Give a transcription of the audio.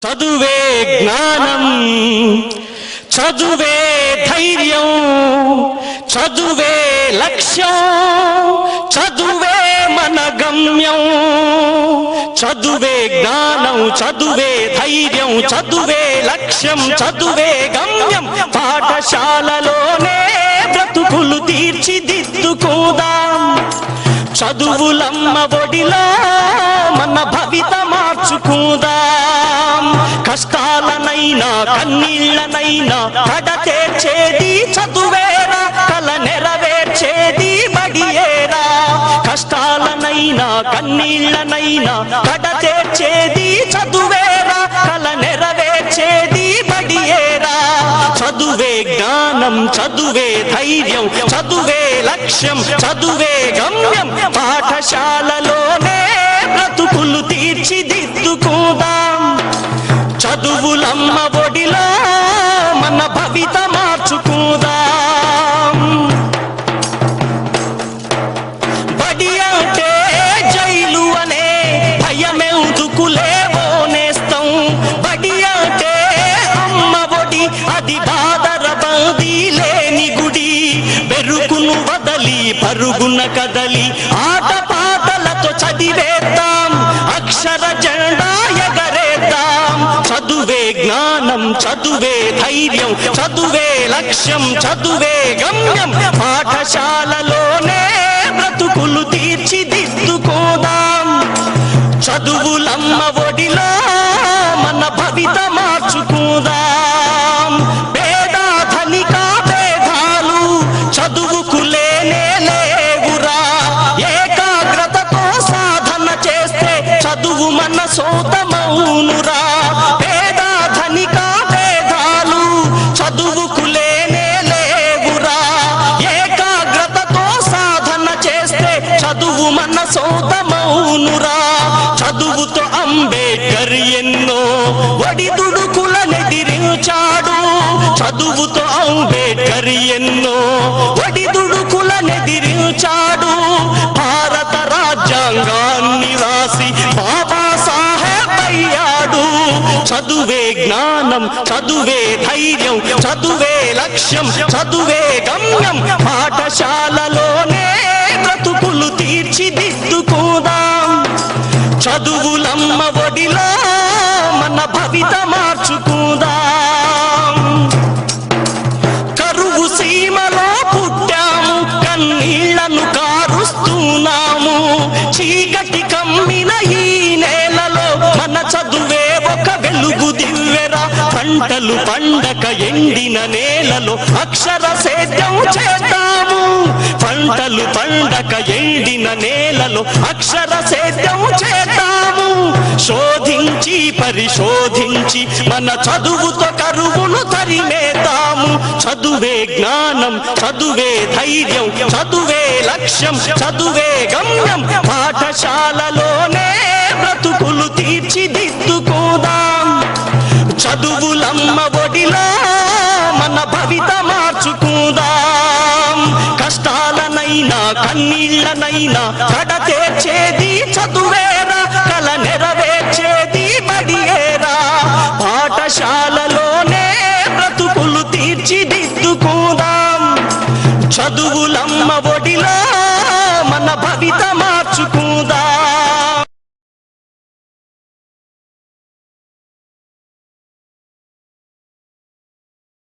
చదువే జ్ఞానం, చదువే ధైర్యం, చదువే లక్ష్యం, చదువే మన గమ్యం. చదువే జ్ఞానం, చదువే ధైర్యం, చదువే లక్ష్యం, చదువే గమ్యం. పాఠశాలలోనే బ్రతుకులు తీర్చిదిద్దుకుందాం. చదువులమ్మ ఒడిలో మన భవిత మార్చుకుందాం. కష్టాలనైనా కన్నీళ్లనైనా కడతేర్చేది చదువేరా, కల నెరవేర్చేది బడియేరా. కష్టాలనైనా కన్నీళ్లనైనా కడతేర్చేది చదువేరా, కల నెరవేర్చేది బడియేరా. చదువే జ్ఞానం, చదువే ధైర్యం, చదువే లక్ష్యం, చదువే గమ్యం. పాఠశాలలోనే బ్రతుకులు తీర్చిదిద్దుకుందాం. చదువులమ్మ ఒడిలో మన భవిత మార్చుకుందాం. బడి అంటే జైలు అనే భయమెందుకులేవో నేస్తం. బడి అంటే అమ్మ ఒడి, అది బాదర బందీ లేని గుడి. బెరుకును వదలి పరుగున కదలి ఆట పాటలతో చదివేద్దాం. అక్షర జెండా ఎగరేద్దాం. చదువే జ్ఞానం, చదువే ధైర్యం, చదువే లక్ష్యం, చదువే గమ్యం. పాఠశాలలోనే బ్రతుకులు తీర్చిదిద్దుకోదాం. చదువులమ్మ ఒడిలో మన భవిత మార్చుకుందాం. పేద ధనిక భేదాలు చదువుకు లేనే లేవురా. ఏకాగ్రతతో సాధన చేస్తే చదువు మన సొంతమౌనురా. పేద ధనిక భేదాలు చదువుకు లేనే లేవురా. ఏకాగ్రతతో సాధన చేస్తే చదువు మన సొంతమౌనురా. చదువుతో అంబేద్కర్ ఎన్నో ఒడిదుడుకులనెదిరించాడు. చదువుతో అంబేద్కర్ ఎన్నో ఒడిదుడుకులనెదిరించాడు. భారత రాజ్యాంగాన్ని రాసి బాబా సాహెబ్ అయ్యాడు. చదువే జ్ఞానం, చదువే ధైర్యం, చదువే లక్ష్యం, చదువే గమ్యం. పాఠశాలలోనే బ్రతుకులు తీర్చిదిద్దుకుందాం. చదువులమ్మ ఒడిలో మన భవిత మార్చుకుందాం. కరువు సీమలో పుట్టాము, కన్నీళ్లను కారుస్తున్నాము. చీకటి కమ్మిన ఈ నేలలో మన చదువే ఒక వెలుగు దివ్వెరా. పంటలు పండక ఎండిన నేలలో అక్షర సేద్యం చేద్దాము. పంటలు పండక ఎండిన నేలలో అక్షర సేద్యం చేద్దాము. శోధించి పరిశోధించి మన చదువుతో కరువును తరిమేద్దాము. చదువే జ్ఞానం, చదువే ధైర్యం, చదువే లక్ష్యం, చదువే గమ్యం. పాఠశాలలోనే బ్రతుకులు తీర్చిదిద్దుకుందాం. చదువులమ్మ ఒడిలో మన భవిత మార్చుకుందాం. కష్టాలనైనా కన్నీళ్లనైనా కడతేర్చేది చదువేరా, కల నెరవే